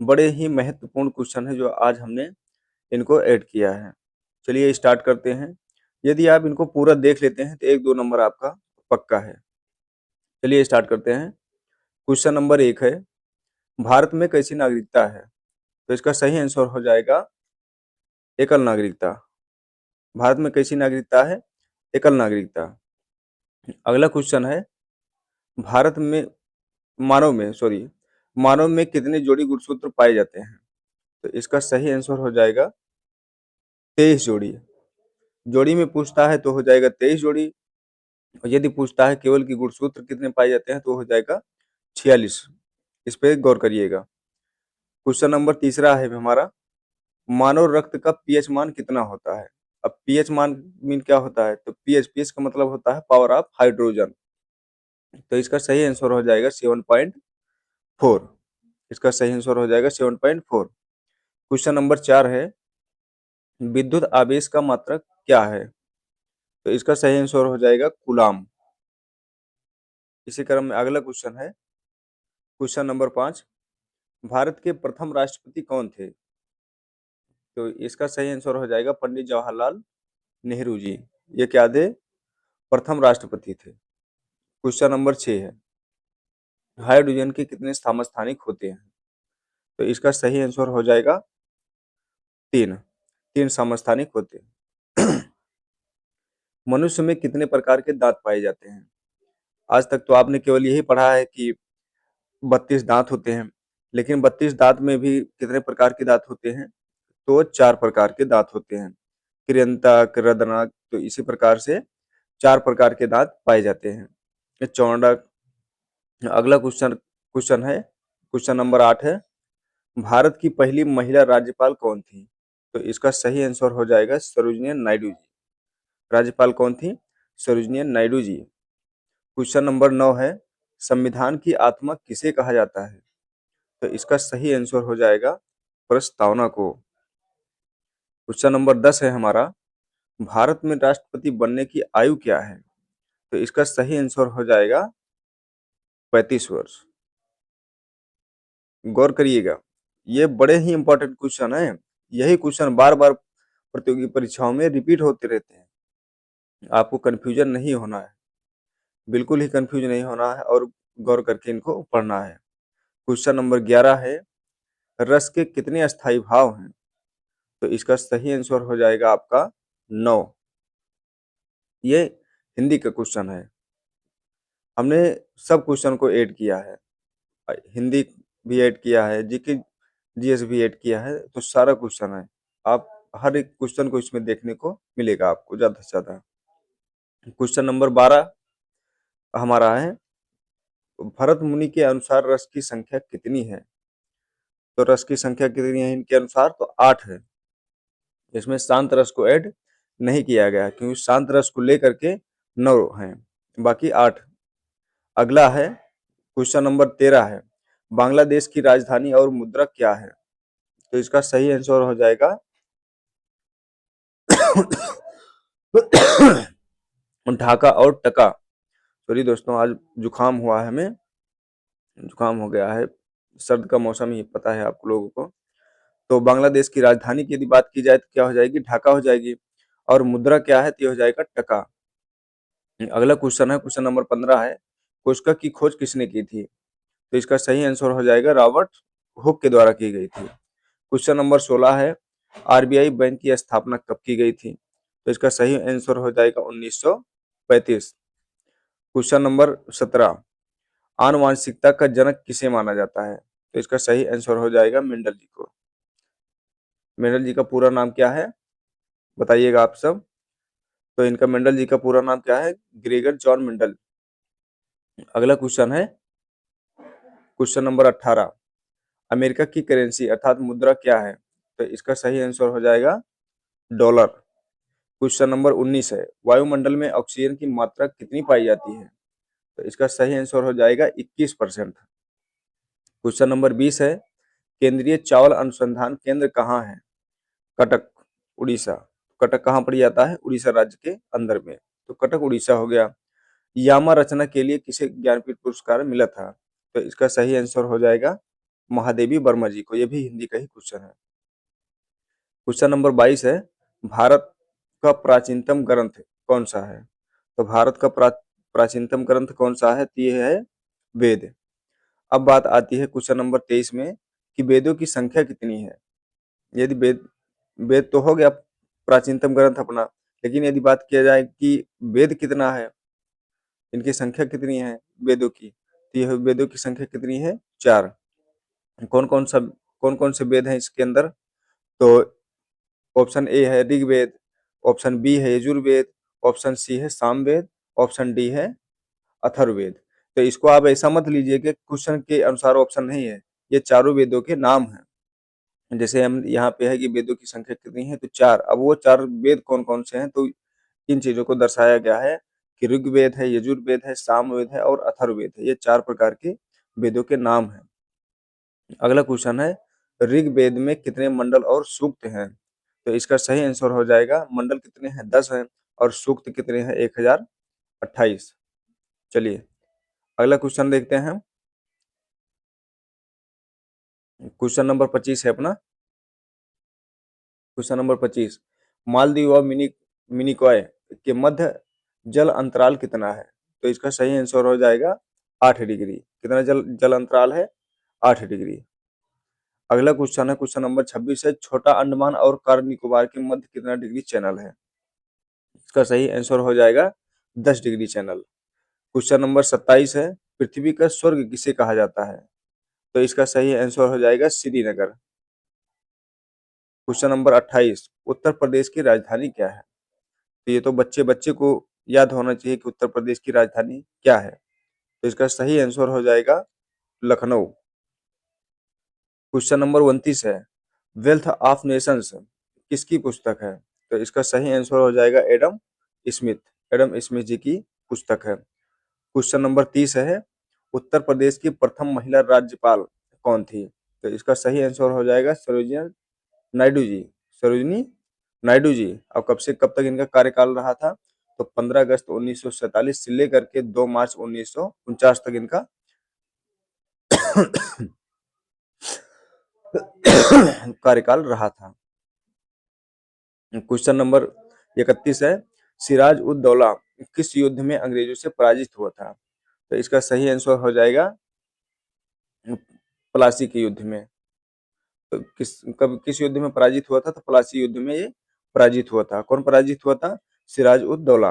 बड़े ही महत्वपूर्ण क्वेश्चन है जो आज हमने इनको ऐड किया है। चलिए स्टार्ट करते हैं। यदि आप इनको पूरा देख लेते हैं तो 1-2 नंबर आपका पक्का है। चलिए स्टार्ट करते हैं। क्वेश्चन नंबर 1 है, भारत में कैसी नागरिकता है? तो इसका सही आंसर हो जाएगा एकल नागरिकता। भारत में कैसी नागरिकता है? एकल नागरिकता। अगला क्वेश्चन है, भारत में मानव में कितने जोड़ी गुणसूत्र पाए जाते हैं? तो इसका सही आंसर हो जाएगा 23 जोड़ी। जोड़ी में पूछता है तो हो जाएगा 23 जोड़ी, और यदि पूछता है केवल कि गुणसूत्र कितने पाए जाते हैं तो हो जाएगा 46। इस पे गौर करिएगा। क्वेश्चन नंबर तीसरा है हमारा, मानव रक्त का पीएच मान कितना होता है? अब पीएच मान मीन क्या होता है? तो पीएच का मतलब होता है पावर ऑफ हाइड्रोजन। तो इसका सही आंसर हो जाएगा 7.4। इसका सही आंसर हो जाएगा 7.4। क्वेश्चन नंबर 4 है, विद्युत आवेश का मात्रक क्या है? तो इसका सही आंसर हो जाएगा कूलाम। इसी क्रम में अगला क्वेश्चन है, क्वेश्चन नंबर 5, भारत के प्रथम राष्ट्रपति कौन थे? तो इसका सही आंसर हो जाएगा पंडित जवाहरलाल नेहरू जी। ये क्या थे? प्रथम राष्ट्रपति थे। क्वेश्चन नंबर 6 है, हाइड्रोजन के कितने समस्थानिक होते हैं? तो इसका सही आंसर हो जाएगा 3। 3 समस्थानिक होते हैं। मनुष्य में कितने प्रकार के दांत पाए जाते हैं? आज तक तो आपने केवल यही पढ़ा है कि 32 दांत होते हैं, लेकिन 32 दांत में भी कितने प्रकार के दांत होते हैं? तो 4 प्रकार के दांत होते हैं, कृंतक, रदनक। तो इसी प्रकार से 4 प्रकार के दांत पाए जाते हैं। ये चौंडक। अगला क्वेश्चन है, क्वेश्चन नंबर 8 है, भारत की पहली महिला राज्यपाल कौन थी? तो इसका सही आंसर हो जाएगा सरोजिनी नायडू जी। राज्यपाल कौन थी? सरोजिनी नायडू जी। क्वेश्चन नंबर 9 है, संविधान की आत्मा किसे कहा जाता है? तो इसका सही आंसर हो जाएगा प्रस्तावना को। क्वेश्चन नंबर 10 है हमारा, भारत में राष्ट्रपति बनने की आयु क्या है? तो इसका सही आंसर हो जाएगा 35 वर्ष। गौर करिएगा, ये बड़े ही इंपॉर्टेंट क्वेश्चन है। यही क्वेश्चन बार बार प्रतियोगी परीक्षाओं में रिपीट होते रहते हैं। आपको कंफ्यूजन नहीं होना है, बिल्कुल ही कंफ्यूज नहीं होना है, और गौर करके इनको पढ़ना है। क्वेश्चन नंबर 11 है, रस के कितने अस्थायी भाव हैं? तो इसका सही आंसर हो जाएगा आपका 9। ये हिंदी का क्वेश्चन है। हमने सब क्वेश्चन को ऐड किया है, हिंदी भी ऐड किया है, जीके जीएस भी ऐड किया है, तो सारा क्वेश्चन है। आप हर एक क्वेश्चन को इसमें देखने को मिलेगा आपको ज्यादा से ज्यादा। क्वेश्चन नंबर 12 हमारा है, भरत मुनि के अनुसार रस की संख्या कितनी है? तो रस की संख्या कितनी है इनके अनुसार? तो 8 है। इसमें शांत रस को ऐड नहीं किया गया क्योंकि शांत रस को लेकर के 9 हैं, बाकी 8। अगला है क्वेश्चन नंबर 13 है, बांग्लादेश की राजधानी और मुद्रा क्या है? तो इसका सही आंसर हो जाएगा ढाका और टका। सॉरी दोस्तों, आज जुकाम हुआ है, हमें जुकाम हो गया है। सर्द का मौसम ही पता है आप लोगों को। तो बांग्लादेश की राजधानी की यदि बात की जाए तो क्या हो जाएगी? ढाका हो जाएगी। और मुद्रा क्या है? तो ये हो जाएगा टका। अगला क्वेश्चन है, क्वेश्चन नंबर 15 है, कोष्का की खोज किसने की थी? तो इसका सही आंसर हो जाएगा रॉबर्ट हुक के द्वारा की गई थी। क्वेश्चन नंबर 16 है, आरबीआई बैंक की स्थापना कब की गई थी? तो इसका सही आंसर हो जाएगा 1935। क्वेश्चन नंबर 17, आनुवांशिकता का जनक किसे माना जाता है? तो इसका सही आंसर हो जाएगा मेंडल जी को। मेंडल जी का पूरा नाम क्या है बताइएगा आप सब। तो इनका मेंडल जी का पूरा नाम क्या है? Gregor John Mendel. अगला क्वेश्चन है क्वेश्चन नंबर 18, अमेरिका की करेंसी अर्थात मुद्रा क्या है? तो इसका सही आंसर हो जाएगा डॉलर। क्वेश्चन नंबर 19 है, वायुमंडल में ऑक्सीजन की मात्रा कितनी पाई जाती है? तो इसका सही आंसर हो जाएगा 21%। क्वेश्चन नंबर 20 है, केंद्रीय चावल अनुसंधान केंद्र कहाँ है? कटक, उड़ीसा। कटक कहाँ पड़ जाता है? उड़ीसा राज्य के अंदर में। तो कटक उड़ीसा हो गया। यामा रचना के लिए किसे ज्ञानपीठ पुरस्कार मिला था? तो इसका सही आंसर हो जाएगा महादेवी वर्मा जी को। ये भी हिंदी का ही क्वेश्चन है। क्वेश्चन नंबर 22 है, भारत का प्राचीनतम ग्रंथ कौन सा है? तो भारत का प्राचीनतम ग्रंथ कौन सा है? तो ये है वेद। अब बात आती है क्वेश्चन नंबर 23 में कि वेदों की संख्या कितनी है। यदि वेद वेद तो हो गया प्राचीनतम ग्रंथ अपना, लेकिन यदि बात किया जाए कि वेद कितना है, इनकी संख्या कितनी है वेदों की, तो यह वेदों की संख्या कितनी है? 4। कौन कौन से वेद हैं इसके अंदर? तो ऑप्शन ए है ऋग्वेद, ऑप्शन बी है यजुर्वेद, ऑप्शन सी है सामवेद, ऑप्शन डी है अथर्ववेद। तो इसको आप ऐसा मत लीजिए कि क्वेश्चन के अनुसार ऑप्शन नहीं है, ये चारों वेदों के नाम हैं। जैसे हम यहाँ पे है कि वेदों की संख्या कितनी है, तो 4। अब वो 4 वेद कौन कौन से हैं, तो इन चीजों को दर्शाया गया है कि ऋग्वेद है, यजुर्वेद है, सामवेद है और अथर्ववेद है। ये 4 प्रकार के वेदों के नाम हैं। अगला क्वेश्चन है, ऋग्वेद में कितने मंडल और सूक्त हैं? तो इसका सही आंसर हो जाएगा, मंडल कितने हैं? 10 हैं और सूक्त कितने हैं? 1028। चलिए अगला क्वेश्चन देखते हैं। क्वेश्चन नंबर 25 है अपना। क्वेश्चन नंबर 25, मालदीव और मिनिकॉय के मध्य जल अंतराल कितना है? तो इसका सही आंसर हो जाएगा 8 डिग्री। कितना जल जल अंतराल है? 8 डिग्री। अगला क्वेश्चन है क्वेश्चन नंबर 26 है, छोटा अंडमान और कार निकोबार के मध्य कितना डिग्री चैनल है? इसका सही आंसर हो जाएगा 10 डिग्री चैनल। क्वेश्चन नंबर 27 है, पृथ्वी का स्वर्ग किसे कहा जाता है? तो इसका सही आंसर हो जाएगा श्रीनगर। क्वेश्चन नंबर 28, उत्तर प्रदेश की राजधानी क्या है? तो ये तो बच्चे बच्चे को याद होना चाहिए कि उत्तर प्रदेश की राजधानी क्या है। तो इसका सही आंसर हो जाएगा लखनऊ। क्वेश्चन नंबर 29 है, वेल्थ ऑफ नेशंस किसकी पुस्तक है? तो इसका सही आंसर हो जाएगा एडम स्मिथ। एडम स्मिथ जी की पुस्तक है। क्वेश्चन नंबर 30 है, उत्तर प्रदेश की प्रथम महिला राज्यपाल कौन थी? तो इसका सही आंसर हो जाएगा सरोजिनी नायडू जी। सरोजिनी नायडू जी। अब कब से कब तक इनका कार्यकाल रहा था? तो 15 अगस्त 1947 से लेकर के 2 मार्च 1949 तक इनका कार्यकाल रहा था। क्वेश्चन नंबर 31 है, सिराज उद दौला किस युद्ध में अंग्रेजों से पराजित हुआ था? तो इसका सही आंसर हो जाएगा प्लासी के युद्ध में। तो किस युद्ध में पराजित हुआ था? तो प्लासी युद्ध में ये पराजित हुआ था। कौन पराजित हुआ था? सिराज उद दौला।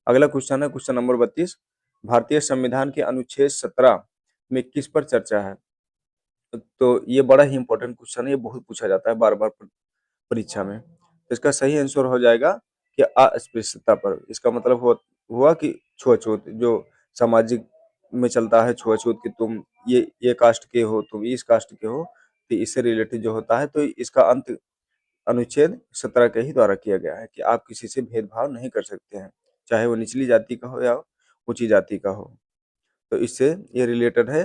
अगला क्वेश्चन है क्वेश्चन नंबर 32, भारतीय संविधान के अनुच्छेद 17 में किस पर चर्चा है? तो ये बड़ा ही इंपॉर्टेंट क्वेश्चन है, ये बहुत पूछा जाता है बार बार परीक्षा में। तो इसका सही आंसर हो जाएगा कि अस्पृश्यता पर। इसका मतलब हुआ कि छुआछूत, जो सामाजिक में चलता है छुआछूत कि तुम ये कास्ट के हो, तुम इस कास्ट के हो, तो इससे रिलेटेड जो होता है, तो इसका अंत अनुच्छेद 17 के ही द्वारा किया गया है कि आप किसी से भेदभाव नहीं कर सकते हैं, चाहे वो निचली जाति का हो या ऊंची जाति का हो। तो इससे ये रिलेटेड है,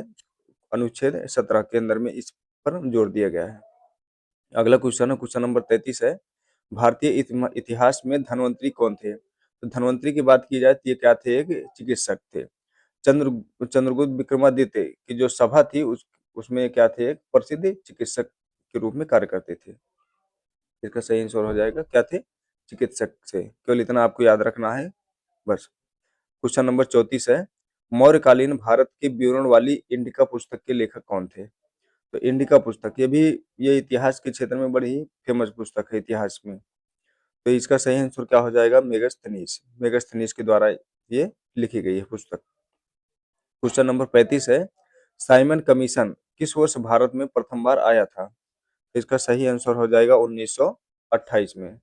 अनुच्छेद 17 के अंदर में इस पर जोर दिया गया है। अगला क्वेश्चन है क्वेश्चन नंबर 33 है, भारतीय इतिहास में धन्वंतरी कौन थे? तो धन्वंतरी की बात की जाए तो ये क्या थे? एक चिकित्सक थे। चंद्रगुप्त विक्रमादित्य की जो सभा थी उसमें क्या थे? एक प्रसिद्ध चिकित्सक के रूप में कार्य करते थे। इसका सही आंसर हो जाएगा क्या थे? चिकित्सक से। केवल इतना आपको याद रखना है बस। क्वेश्चन नंबर 34 है, मौर्यकालीन भारत की विवरण वाली इंडिका पुस्तक के लेखक कौन थे? तो इंडिका पुस्तक ये इतिहास के क्षेत्र में बड़ी ही फेमस पुस्तक है इतिहास में। तो इसका सही आंसर क्या हो जाएगा? मेगस्थनीज। मेगस्थनीज के द्वारा ये लिखी गई है पुस्तक। क्वेश्चन नंबर 35 है, साइमन कमीशन किस वर्ष भारत में प्रथम बार आया था? इसका सही आंसर हो जाएगा 1928 में।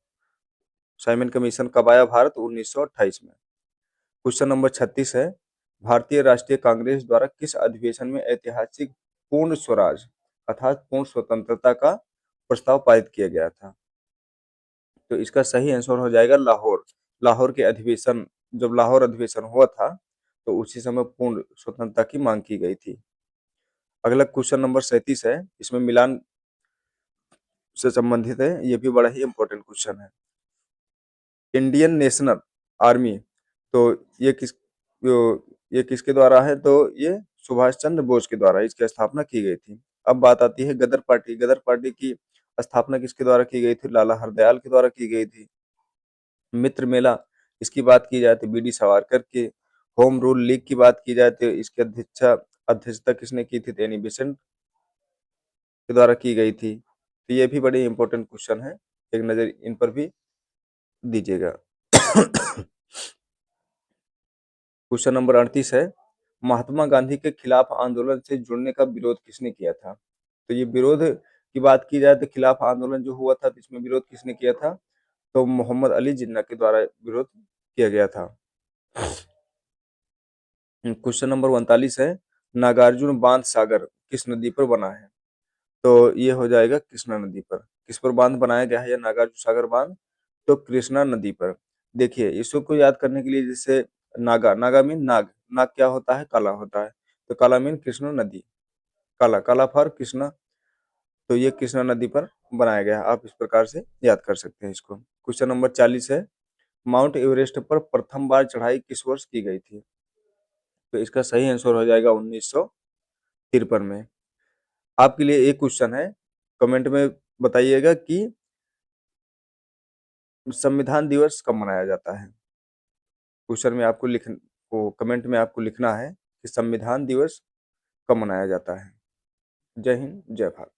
साइमन कमीशन कब आया भारत? 1928 में। क्वेश्चन नंबर 36 है, भारतीय राष्ट्रीय कांग्रेस द्वारा किस अधिवेशन में ऐतिहासिक पूर्ण स्वराज अर्थात पूर्ण स्वतंत्रता का प्रस्ताव पारित किया गया था? तो इसका सही आंसर हो जाएगा लाहौर। लाहौर के अधिवेशन, जब लाहौर अधिवेशन हुआ था तो उसी समय पूर्ण स्वतंत्रता की मांग की गई थी। अगला क्वेश्चन नंबर 37 है, इसमें मिलान से संबंधित है, ये भी बड़ा ही इंपॉर्टेंट क्वेश्चन है। इंडियन नेशनल आर्मी, तो ये किसके द्वारा है? तो ये सुभाष चंद्र बोस के द्वारा इसकी स्थापना की गई थी। अब बात आती है गदर पार्टी। गदर पार्टी की स्थापना किसके द्वारा की गई थी? लाला हरदयाल के द्वारा की गई थी। मित्र मेला इसकी बात की जाए तो बी डी सावरकर के। होम रूल लीग की बात की जाए तो इसकी अध्यक्षता किसने की थी? एनी बेसेंट के द्वारा की गई थी। तो ये भी बड़े इंपॉर्टेंट क्वेश्चन है, एक नजर इन पर भी दीजिएगा। क्वेश्चन नंबर 38 है, महात्मा गांधी के खिलाफ आंदोलन से जुड़ने का विरोध किसने किया था? तो ये विरोध की बात की जाए तो खिलाफ आंदोलन जो हुआ था, तो इसमें विरोध किसने किया था? तो मोहम्मद अली जिन्ना के द्वारा विरोध किया गया था। क्वेश्चन नंबर 39 है, नागार्जुन बांध सागर किस नदी पर बना है? तो ये हो जाएगा कृष्णा नदी पर। किस पर बांध बनाया गया है यह नागार्जुन सागर बांध? तो कृष्णा नदी पर। देखिए इसको याद करने के लिए, जैसे नागा, नागा मीन नाग, नाग क्या होता है? काला होता है। तो काला मीन कृष्णा नदी, काला, काला फॉर कृष्णा। तो ये कृष्णा नदी पर बनाया गया है। आप इस प्रकार से याद कर सकते हैं इसको। क्वेश्चन नंबर 40 है, माउंट एवरेस्ट पर प्रथम बार चढ़ाई किस वर्ष की गई थी? तो इसका सही आंसर हो जाएगा 1953 में। आपके लिए एक क्वेश्चन है, कमेंट में बताइएगा कि संविधान दिवस कब मनाया जाता है? क्वेश्चन में आपको कमेंट में आपको लिखना है कि संविधान दिवस कब मनाया जाता है। जय हिंद, जय भारत।